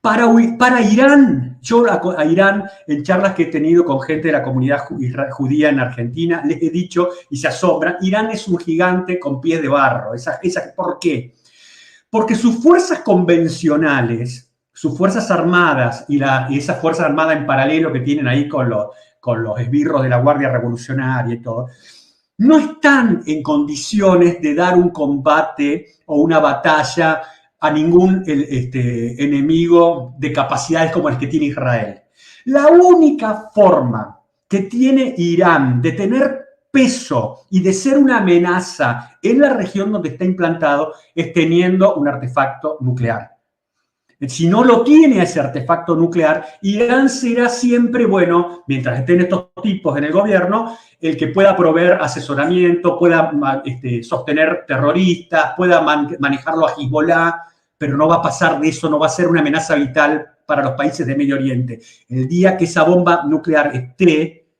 Para Irán, yo a Irán, en charlas que he tenido con gente de la comunidad judía en Argentina, les he dicho, y se asombran, Irán es un gigante con pies de barro. ¿Por qué? Porque sus fuerzas convencionales, sus fuerzas armadas y esas fuerzas armadas en paralelo que tienen ahí con los esbirros de la Guardia Revolucionaria y todo, no están en condiciones de dar un combate o una batalla a ningún enemigo de capacidades como el que tiene Israel. La única forma que tiene Irán de tener peso y de ser una amenaza en la región donde está implantado es teniendo un artefacto nuclear. Si no lo tiene ese artefacto nuclear, Irán será siempre, bueno, mientras estén estos tipos en el gobierno, el que pueda proveer asesoramiento, pueda sostener terroristas, pueda manejarlo a Hezbollah, pero no va a pasar de eso, no va a ser una amenaza vital para los países de Medio Oriente. El día que esa bomba nuclear esté,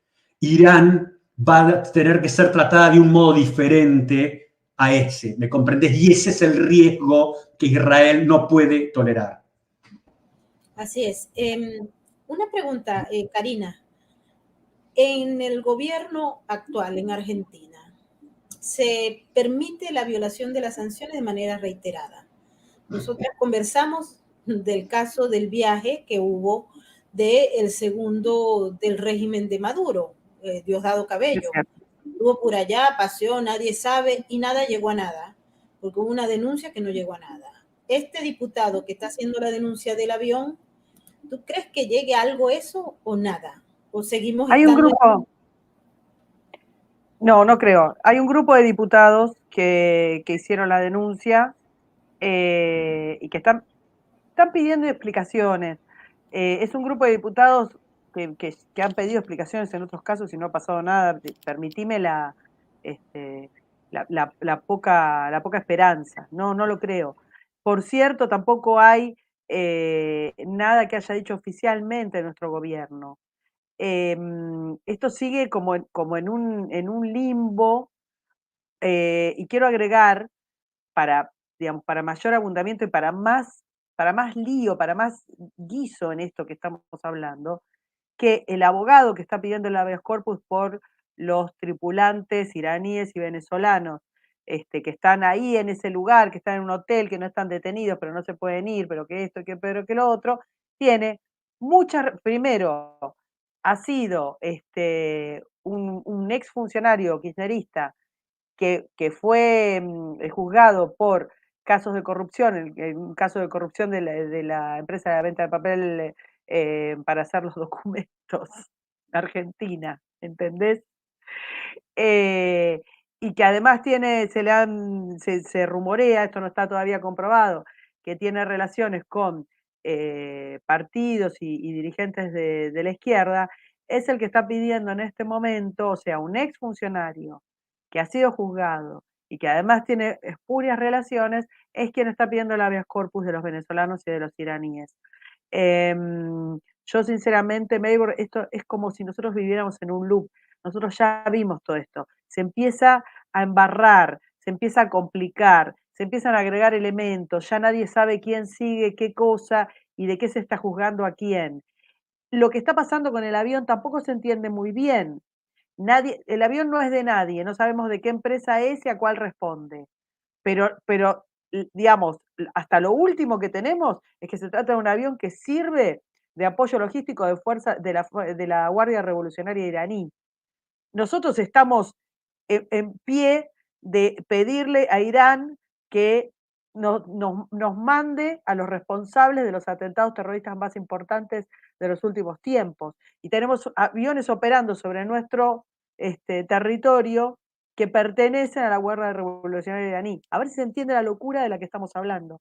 Irán va a tener que ser tratada de un modo diferente a ese, ¿me comprendes? Y ese es el riesgo que Israel no puede tolerar. Así es. Una pregunta, Karina. En el gobierno actual en Argentina, se permite la violación de las sanciones de manera reiterada. Nosotras conversamos del caso del viaje que hubo del segundo del régimen de Maduro, Diosdado Cabello. Estuvo por allá, paseó, nadie sabe y nada llegó a nada, porque hubo una denuncia que no llegó a nada. Este diputado que está haciendo la denuncia del avión, ¿tú crees que llegue a algo eso o nada? ¿O seguimos Hay un estando grupo, no, no creo. Hay un grupo de diputados que hicieron la denuncia y que están pidiendo explicaciones. Es un grupo de diputados que han pedido explicaciones en otros casos y no ha pasado nada. Permitime este, la poca esperanza. No, no lo creo. Por cierto, tampoco hay nada que haya dicho oficialmente nuestro gobierno. Esto sigue como en un limbo, y quiero agregar para, digamos, para mayor abundamiento y para más lío, para más guiso en esto que estamos hablando, que el abogado que está pidiendo el habeas corpus por los tripulantes iraníes y venezolanos, que están ahí en ese lugar, que están en un hotel, que no están detenidos, pero no se pueden ir, pero que esto, pero que lo otro, tiene primero, ha sido un exfuncionario kirchnerista que fue juzgado por casos de corrupción, un caso de corrupción de la empresa de venta de papel para hacer los documentos Argentina, ¿entendés? Y que además se rumorea, esto no está todavía comprobado, que tiene relaciones con partidos y dirigentes de la izquierda, es el que está pidiendo en este momento, o sea, un exfuncionario que ha sido juzgado y que además tiene espurias relaciones, es quien está pidiendo el habeas corpus de los venezolanos y de los iraníes. Yo sinceramente, Maybor, esto es como si nosotros viviéramos en un loop. Nosotros ya vimos todo esto. Se empieza a embarrar, se empieza a complicar, se empiezan a agregar elementos, ya nadie sabe quién sigue qué cosa y de qué se está juzgando a quién. Lo que está pasando con el avión tampoco se entiende muy bien. El avión no es de nadie, no sabemos de qué empresa es y a cuál responde. Pero digamos, hasta lo último que tenemos es que se trata de un avión que sirve de apoyo logístico de fuerza de la Guardia Revolucionaria iraní. Nosotros estamos en pie de pedirle a Irán que nos mande a los responsables de los atentados terroristas más importantes de los últimos tiempos. Y tenemos aviones operando sobre nuestro territorio que pertenecen a la Guardia Revolucionaria iraní. A ver si se entiende la locura de la que estamos hablando.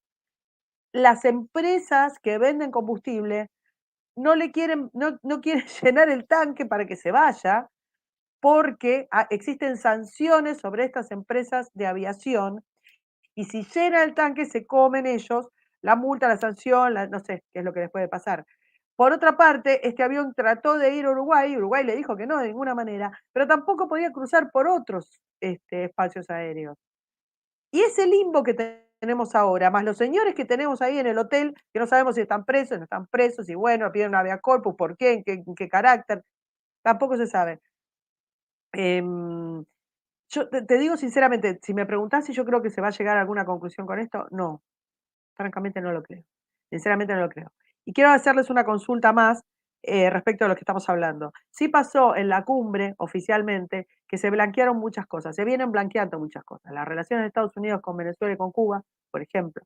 Las empresas que venden combustible no quieren llenar el tanque para que se vaya, porque existen sanciones sobre estas empresas de aviación y si llena el tanque se comen ellos la multa, la sanción, no sé qué es lo que les puede pasar. Por otra parte, este avión trató de ir a Uruguay, Uruguay le dijo que no de ninguna manera, pero tampoco podía cruzar por otros espacios aéreos. Y ese limbo que tenemos ahora, más los señores que tenemos ahí en el hotel, que no sabemos si están presos, no están presos, y bueno, piden un habeas corpus, ¿por qué? En qué carácter? Tampoco se sabe. Yo te digo sinceramente, si me preguntás si yo creo que se va a llegar a alguna conclusión con esto, no, francamente no lo creo. Sinceramente no lo creo. Y quiero hacerles una consulta más respecto a lo que estamos hablando. Sí pasó en la cumbre, oficialmente, que se blanquearon muchas cosas, se vienen blanqueando muchas cosas. Las relaciones de Estados Unidos con Venezuela y con Cuba, por ejemplo.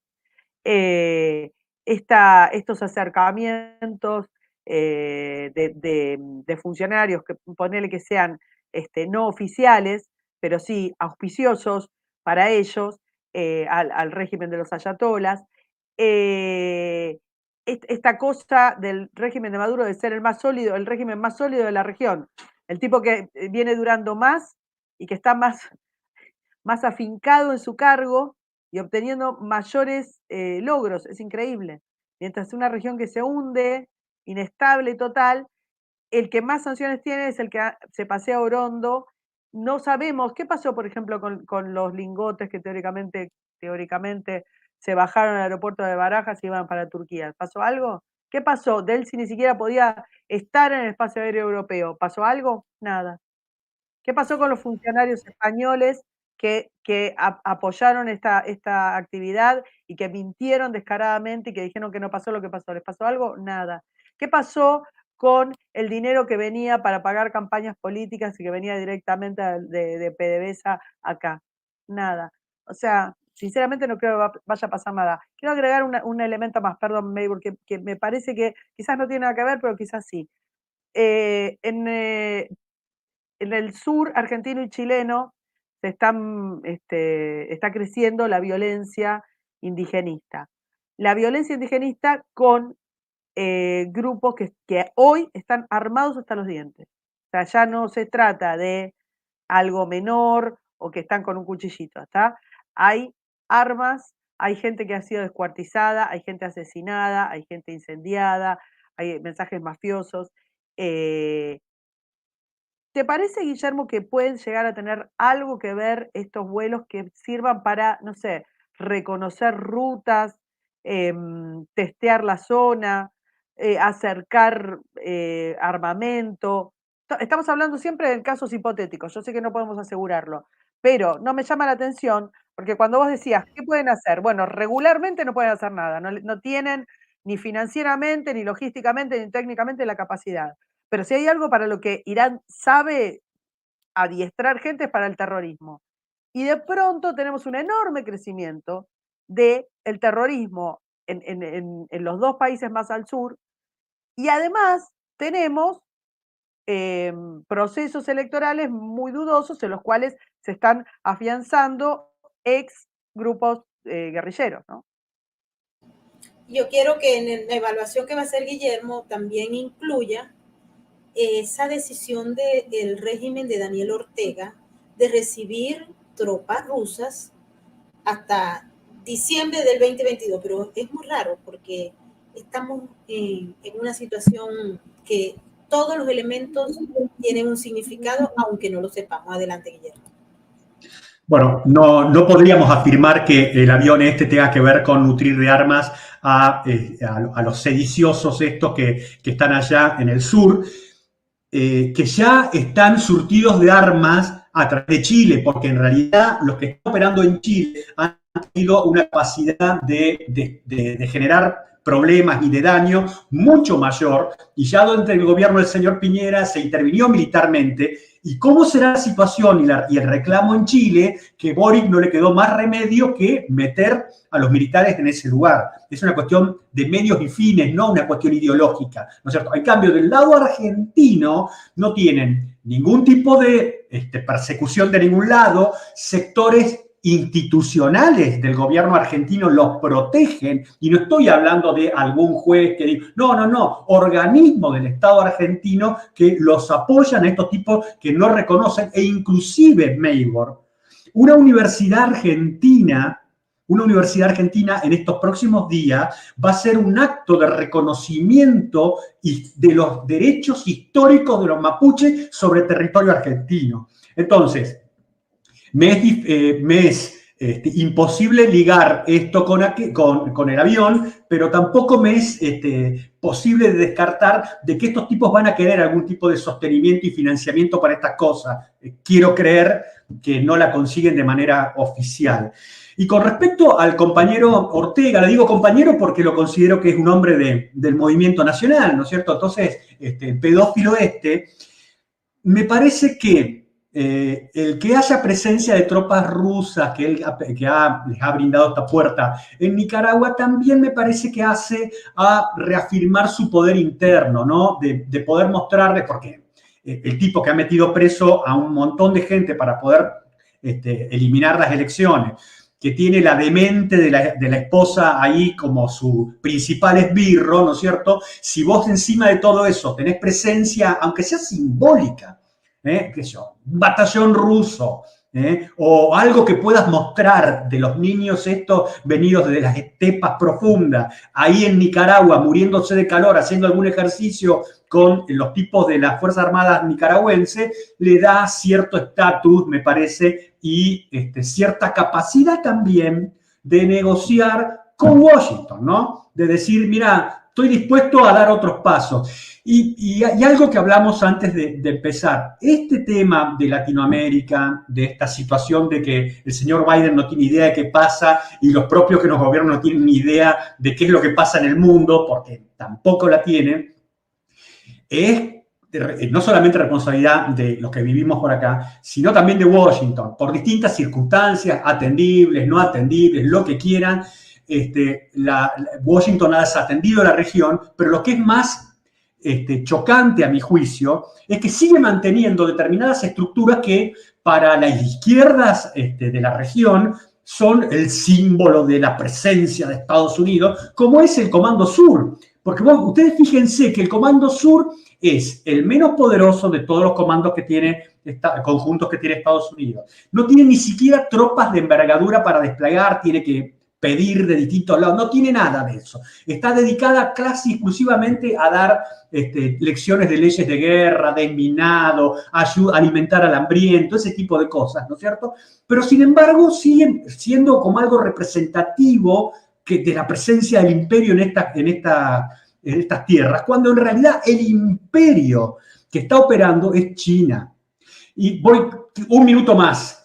Eh, estos acercamientos de funcionarios que ponele que sean no oficiales, pero sí auspiciosos para ellos, al régimen de los ayatolas. Esta cosa del régimen de Maduro de ser el más sólido, el régimen más sólido de la región, el tipo que viene durando más y que está más afincado en su cargo y obteniendo mayores logros, es increíble. Mientras una región que se hunde, inestable total, el que más sanciones tiene es el que se pasea orondo. No sabemos qué pasó, por ejemplo, con los lingotes que teóricamente se bajaron al aeropuerto de Barajas y iban para Turquía. ¿Pasó algo? ¿Qué pasó? Delsi ni siquiera podía estar en el espacio aéreo europeo. ¿Pasó algo? Nada. ¿Qué pasó con los funcionarios españoles que apoyaron esta actividad y que mintieron descaradamente y que dijeron que no pasó lo que pasó. ¿Les pasó algo? Nada. ¿Qué pasó con el dinero que venía para pagar campañas políticas y que venía directamente de PDVSA acá? Nada. O sea, sinceramente no creo que vaya a pasar nada. Quiero agregar un elemento más, perdón, Maybur, que me parece que quizás no tiene nada que ver, pero quizás sí. En el sur argentino y chileno está creciendo la violencia indigenista. La violencia indigenista con grupos que hoy están armados hasta los dientes. O sea, ya no se trata de algo menor o que están con un cuchillito, ¿está? Hay armas, hay gente que ha sido descuartizada, hay gente asesinada, hay gente incendiada, hay mensajes mafiosos. ¿Te parece, Guillermo, que pueden llegar a tener algo que ver estos vuelos que sirvan para, no sé, reconocer rutas, testear la zona, acercar armamento? Estamos hablando siempre de casos hipotéticos, yo sé que no podemos asegurarlo, pero no me llama la atención porque cuando vos decías, ¿qué pueden hacer? Bueno, regularmente no pueden hacer nada, no tienen ni financieramente, ni logísticamente, ni técnicamente la capacidad. Pero si hay algo para lo que Irán sabe adiestrar gente es para el terrorismo. Y de pronto tenemos un enorme crecimiento del terrorismo en los dos países más al sur. Y además tenemos procesos electorales muy dudosos en los cuales se están afianzando ex grupos guerrilleros, ¿no? Yo quiero que en la evaluación que va a hacer Guillermo también incluya esa decisión del régimen de Daniel Ortega de recibir tropas rusas hasta diciembre del 2022, pero es muy raro porque estamos en una situación que todos los elementos tienen un significado, aunque no lo sepamos. Adelante, Guillermo. Bueno, no podríamos afirmar que el avión tenga que ver con nutrir de armas a los sediciosos estos que están allá en el sur, que ya están surtidos de armas a través de Chile, porque en realidad los que están operando en Chile han tenido una capacidad de generar problemas y de daño mucho mayor, y ya durante el gobierno del señor Piñera se intervinió militarmente. ¿Y cómo será la situación y el reclamo en Chile? Que Boric no le quedó más remedio que meter a los militares en ese lugar. Es una cuestión de medios y fines, no una cuestión ideológica, ¿no es cierto? En cambio, del lado argentino no tienen ningún tipo de persecución de ningún lado, sectores institucionales del gobierno argentino los protegen, y no estoy hablando de algún juez que diga, no, organismos del Estado argentino que los apoyan a estos tipos que no reconocen, e inclusive, Maybor, una universidad argentina en estos próximos días va a hacer un acto de reconocimiento de los derechos históricos de los mapuches sobre el territorio argentino. Entonces, me es imposible ligar esto con el avión, pero tampoco me es posible descartar de que estos tipos van a querer algún tipo de sostenimiento y financiamiento para estas cosas. Quiero creer que no la consiguen de manera oficial. Y con respecto al compañero Ortega, le digo compañero porque lo considero que es un hombre del movimiento nacional, ¿no es cierto? Entonces, el pedófilo me parece que el que haya presencia de tropas rusas que les ha brindado esta puerta en Nicaragua también me parece que hace a reafirmar su poder interno, ¿no? De poder mostrarles, porque el tipo que ha metido preso a un montón de gente para poder eliminar las elecciones, que tiene la demente de la esposa ahí como su principal esbirro, ¿no es cierto? Si vos encima de todo eso tenés presencia, aunque sea simbólica, qué sé yo, un batallón ruso, o algo que puedas mostrar de los niños estos venidos de las estepas profundas, ahí en Nicaragua, muriéndose de calor, haciendo algún ejercicio con los tipos de las Fuerzas Armadas nicaragüenses, le da cierto estatus, me parece, y cierta capacidad también de negociar con Washington, ¿no? de decir, mira, estoy dispuesto a dar otros pasos. Y algo que hablamos antes de empezar, este tema de Latinoamérica, de esta situación de que el señor Biden no tiene idea de qué pasa y los propios que nos gobiernan no tienen ni idea de qué es lo que pasa en el mundo, porque tampoco la tienen, es no solamente responsabilidad de los que vivimos por acá, sino también de Washington, por distintas circunstancias, atendibles, no atendibles, lo que quieran. Washington ha desatendido la región, pero lo que es más chocante a mi juicio es que sigue manteniendo determinadas estructuras que para las izquierdas de la región son el símbolo de la presencia de Estados Unidos, como es el Comando Sur. Porque ustedes fíjense que el Comando Sur es el menos poderoso de todos los comandos que tiene, conjuntos que tiene Estados Unidos. No tiene ni siquiera tropas de envergadura para desplegar, tiene que pedir de distintos lados, no tiene nada de eso. Está dedicada casi exclusivamente a dar lecciones de leyes de guerra, de minado, alimentar al hambriento, ese tipo de cosas, ¿no es cierto? Pero sin embargo siguen siendo como algo representativo de la presencia del imperio en estas tierras, cuando en realidad el imperio que está operando es China. Y voy un minuto más.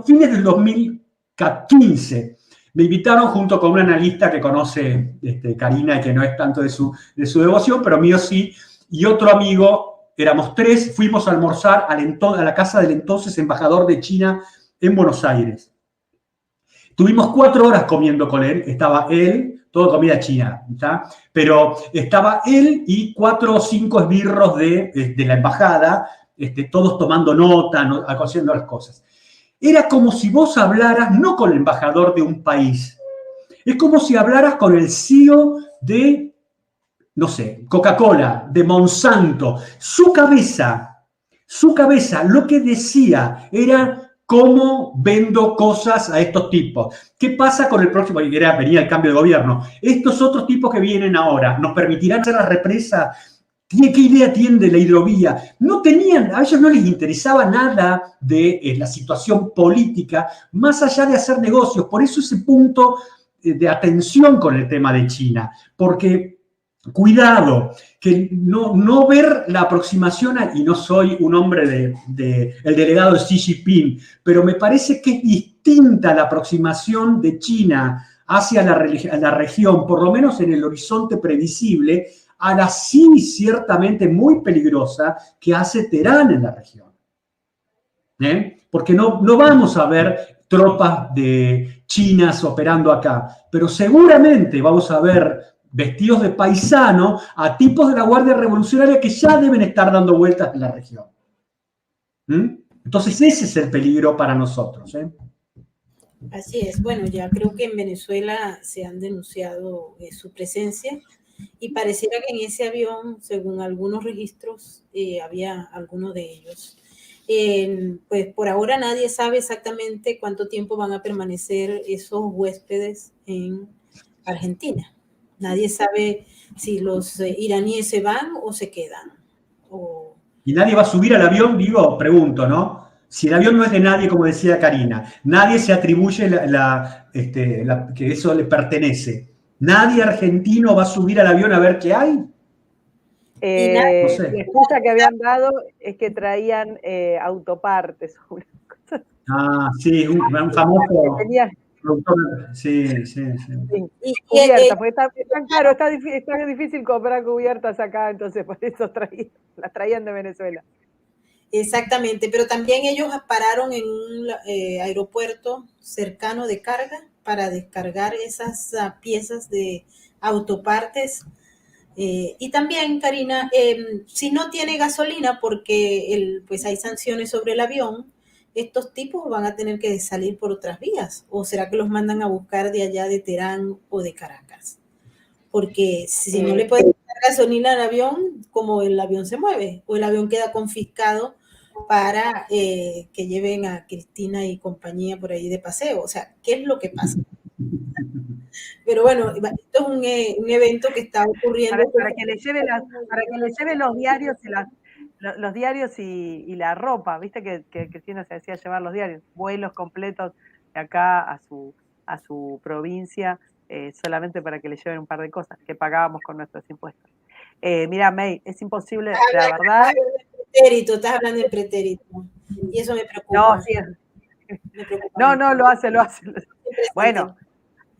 Fines del 2015 me invitaron junto con un analista que conoce Karina y que no es tanto de su devoción, pero mío sí, y otro amigo, éramos tres, fuimos a almorzar a la casa del entonces embajador de China en Buenos Aires. Tuvimos 4 horas comiendo con él, estaba él, todo comida china, ¿tá? Pero estaba él y 4 o 5 esbirros de la embajada, todos tomando nota, haciendo las cosas. Era como si vos hablaras no con el embajador de un país, es como si hablaras con el CEO de, no sé, Coca-Cola, de Monsanto. Su cabeza, lo que decía era: ¿cómo vendo cosas a estos tipos? ¿Qué pasa con el próximo? Venía el cambio de gobierno. Estos otros tipos que vienen ahora, ¿nos permitirán hacer la represa? ¿Qué idea tienen de la hidrovía? No tenían, a ellos no les interesaba nada de la situación política, más allá de hacer negocios. Por eso ese punto de atención con el tema de China, porque cuidado, que no ver la aproximación, y no soy un hombre el delegado de Xi Jinping, pero me parece que es distinta la aproximación de China hacia la región, por lo menos en el horizonte previsible, a la sí ciertamente muy peligrosa que hace Teherán en la región. Porque no vamos a ver tropas de chinas operando acá, pero seguramente vamos a ver vestidos de paisano a tipos de la Guardia Revolucionaria que ya deben estar dando vueltas en la región. Entonces ese es el peligro para nosotros. Así es. Bueno, ya creo que en Venezuela se han denunciado su presencia y pareciera que en ese avión, según algunos registros, había algunos de ellos. Pues por ahora nadie sabe exactamente cuánto tiempo van a permanecer esos huéspedes en Argentina. Nadie sabe si los iraníes se van o se quedan. Y nadie va a subir al avión, pregunto, ¿no? Si el avión no es de nadie, como decía Karina, nadie se atribuye que eso le pertenece. ¿Nadie argentino va a subir al avión a ver qué hay? No sé. La excusa que habían dado es que traían autopartes. Sí, un famoso... Sí. Cubiertas, porque está difícil comprar cubiertas acá, entonces por eso las traían de Venezuela. Exactamente, pero también ellos pararon en un aeropuerto cercano de carga para descargar esas piezas de autopartes. Y también, Karina, si no tiene gasolina, porque pues hay sanciones sobre el avión, estos tipos van a tener que salir por otras vías, o será que los mandan a buscar de allá de Teherán o de Caracas, porque si no le pueden dar gasolina al avión, como el avión se mueve, o el avión queda confiscado para que lleven a Cristina y compañía por ahí de paseo. O sea, ¿qué es lo que pasa? Pero bueno, esto es un evento que está ocurriendo. Para que le lleve los diarios los diarios y la ropa, viste que Cristina se decía llevar los diarios, vuelos completos de acá a su provincia solamente para que le lleven un par de cosas que pagábamos con nuestros impuestos. Mira, May, es imposible, la verdad. Estás hablando en pretérito. Y eso me No, preocupa. sí, Me preocupa no, mucho. lo hace. Presente. Bueno,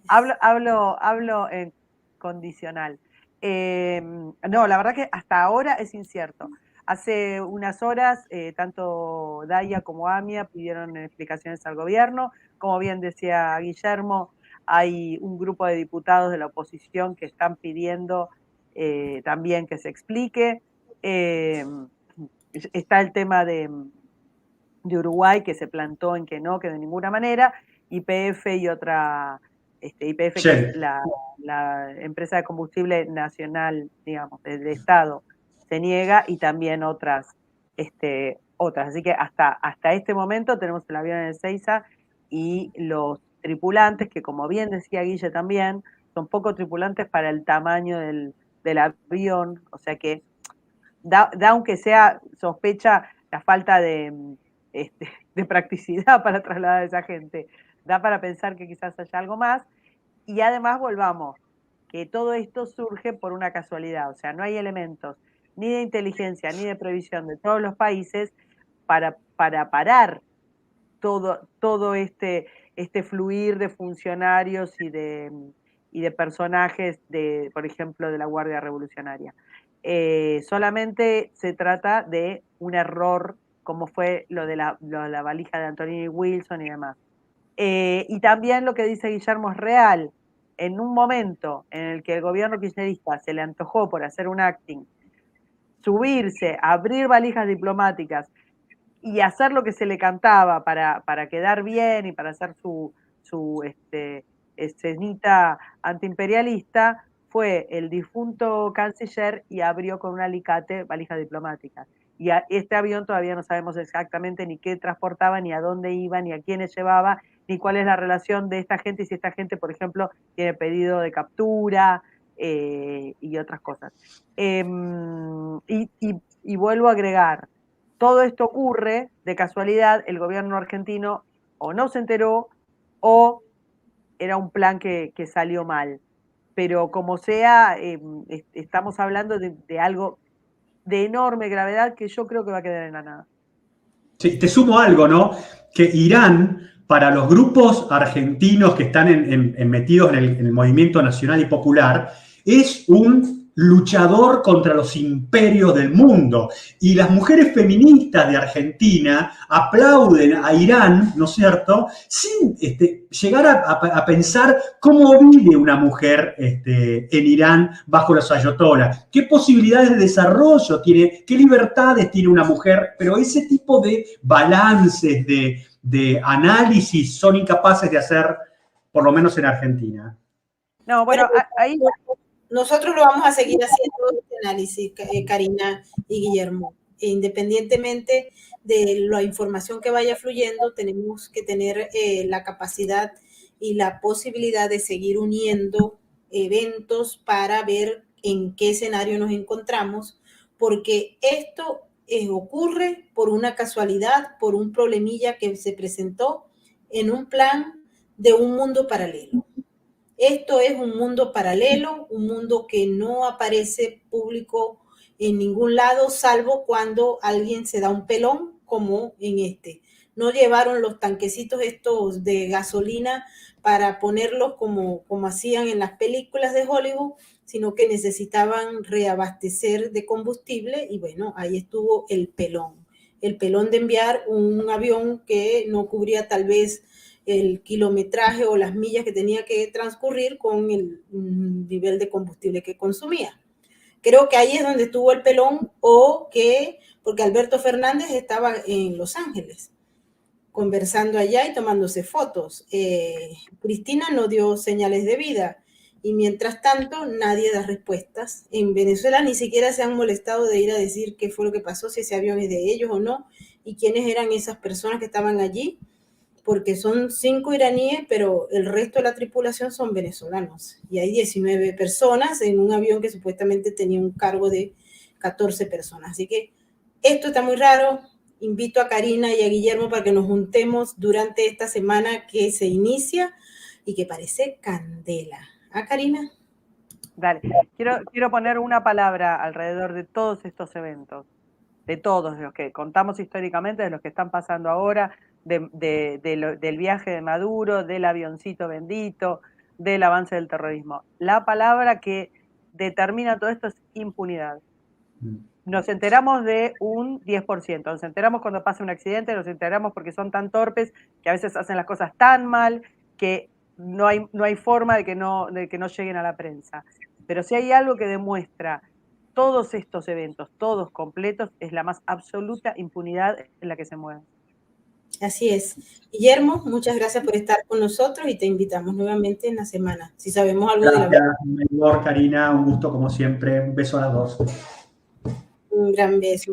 hablo en condicional. No, la verdad que hasta ahora es incierto. Hace unas horas, tanto Daya como AMIA pidieron explicaciones al gobierno. Como bien decía Guillermo, hay un grupo de diputados de la oposición que están pidiendo también que se explique. Está el tema de Uruguay, que se plantó en que no, que de ninguna manera, YPF y otra, YPF, Sí. que es la empresa de combustible nacional, digamos, del Estado, se niega, y también otras. Así que hasta este momento tenemos el avión en Ezeiza y los tripulantes, que como bien decía Guille también, son poco tripulantes para el tamaño del avión, o sea que da aunque sea sospecha la falta de practicidad para trasladar a esa gente. Da para pensar que quizás haya algo más. Y además volvamos, que todo esto surge por una casualidad, o sea, no hay elementos ni de inteligencia ni de previsión de todos los países para parar todo este fluir de funcionarios y de personajes, por ejemplo, de la Guardia Revolucionaria. Solamente se trata de un error, como fue lo de la valija de Antonini Wilson y demás. Y también lo que dice Guillermo es real. En un momento en el que el gobierno kirchnerista se le antojó, por hacer un acting, subirse, abrir valijas diplomáticas y hacer lo que se le cantaba para quedar bien y para hacer su escenita antiimperialista, fue el difunto canciller y abrió con un alicate valijas diplomáticas. Y este avión todavía no sabemos exactamente ni qué transportaba, ni a dónde iba, ni a quiénes llevaba, ni cuál es la relación de esta gente, y si esta gente, por ejemplo, tiene pedido de captura y otras cosas. Y vuelvo a agregar, todo esto ocurre de casualidad, el gobierno argentino o no se enteró o era un plan que salió mal. Pero como sea, estamos hablando de algo de enorme gravedad que yo creo que va a quedar en la nada. Sí, te sumo algo, ¿no? Que Irán, para los grupos argentinos que están metidos en el movimiento nacional y popular, es un luchador contra los imperios del mundo. Y las mujeres feministas de Argentina aplauden a Irán, ¿no es cierto?, sin llegar a pensar cómo vive una mujer en Irán bajo los ayatolás, qué posibilidades de desarrollo tiene, qué libertades tiene una mujer, pero ese tipo de balances, de análisis son incapaces de hacer, por lo menos en Argentina. No, bueno, ahí... Nosotros lo vamos a seguir haciendo este análisis, Karina y Guillermo. Independientemente de la información que vaya fluyendo, tenemos que tener la capacidad y la posibilidad de seguir uniendo eventos para ver en qué escenario nos encontramos, porque esto ocurre por una casualidad, por un problemilla que se presentó en un plan de un mundo paralelo. Esto es un mundo paralelo, un mundo que no aparece público en ningún lado, salvo cuando alguien se da un pelón, como en este. No llevaron los tanquecitos estos de gasolina para ponerlos como hacían en las películas de Hollywood, sino que necesitaban reabastecer de combustible y bueno, ahí estuvo el pelón. El pelón de enviar un avión que no cubría tal vez el kilometraje o las millas que tenía que transcurrir con el nivel de combustible que consumía. Creo que ahí es donde estuvo el pelón, porque Alberto Fernández estaba en Los Ángeles conversando allá y tomándose fotos. Cristina no dio señales de vida y mientras tanto nadie da respuestas. En Venezuela ni siquiera se han molestado de ir a decir qué fue lo que pasó, si ese avión es de ellos o no, y quiénes eran esas personas que estaban allí, porque son 5 iraníes, pero el resto de la tripulación son venezolanos. Y hay 19 personas en un avión que supuestamente tenía un cargo de 14 personas. Así que esto está muy raro. Invito a Karina y a Guillermo para que nos juntemos durante esta semana que se inicia y que parece candela. Karina. Dale, quiero poner una palabra alrededor de todos estos eventos, de todos los que contamos históricamente, de los que están pasando ahora, del viaje de Maduro, del avioncito bendito, del avance del terrorismo. La palabra que determina todo esto es impunidad. Nos enteramos de un 10%, nos enteramos cuando pasa un accidente, nos enteramos porque son tan torpes que a veces hacen las cosas tan mal que no hay forma de que no lleguen a la prensa. Pero si hay algo que demuestra todos estos eventos, todos completos, es la más absoluta impunidad en la que se mueven. Así es. Guillermo, muchas gracias por estar con nosotros y te invitamos nuevamente en la semana. Si sabemos algo Gracias, de la Mayor, Karina, un gusto como siempre. Un beso a las dos. Un gran beso.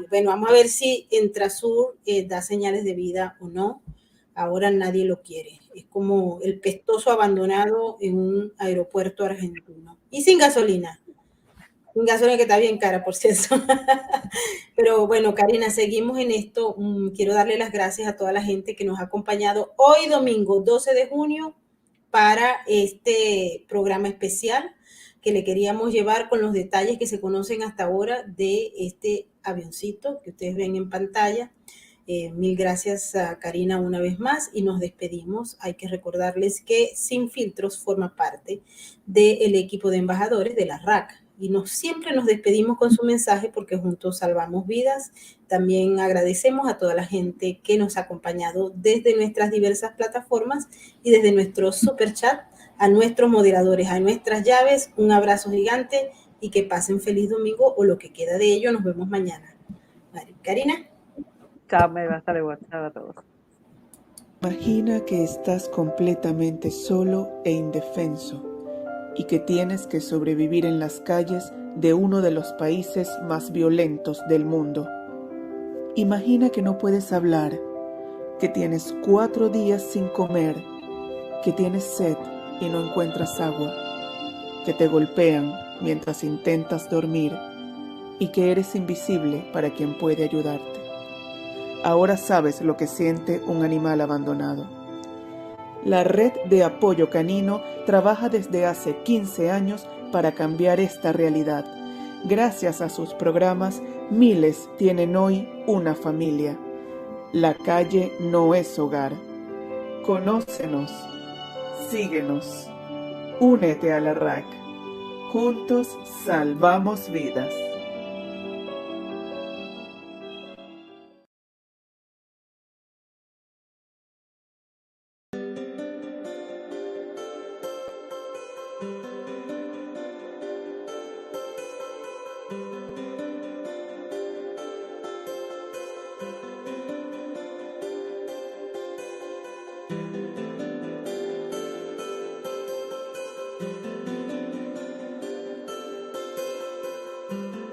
Bueno, vamos a ver si Entrasur da señales de vida o no. Ahora nadie lo quiere. Es como el pestoso abandonado en un aeropuerto argentino. Y sin gasolina. Un gasolina que está bien cara, por cierto. Pero bueno, Karina, seguimos en esto. Quiero darle las gracias a toda la gente que nos ha acompañado hoy domingo 12 de junio para este programa especial que le queríamos llevar con los detalles que se conocen hasta ahora de este avioncito que ustedes ven en pantalla. Mil gracias a Karina una vez más y nos despedimos. Hay que recordarles que Sin Filtros forma parte del equipo de embajadores de la RAC y siempre nos despedimos con su mensaje porque juntos salvamos vidas. También agradecemos a toda la gente que nos ha acompañado desde nuestras diversas plataformas y desde nuestro super chat, a nuestros moderadores, a nuestras llaves. Un abrazo gigante y que pasen feliz domingo o lo que queda de ello. Nos vemos mañana. Vale. Karina. Chao, hasta luego. Chao a todos. Imagina que estás completamente solo e indefenso y que tienes que sobrevivir en las calles de uno de los países más violentos del mundo. Imagina que no puedes hablar, que tienes 4 días sin comer, que tienes sed y no encuentras agua, que te golpean mientras intentas dormir y que eres invisible para quien puede ayudarte. Ahora sabes lo que siente un animal abandonado. La Red de Apoyo Canino trabaja desde hace 15 años para cambiar esta realidad. Gracias a sus programas, miles tienen hoy una familia. La calle no es hogar. Conócenos, síguenos, únete a la RAC. Juntos salvamos vidas.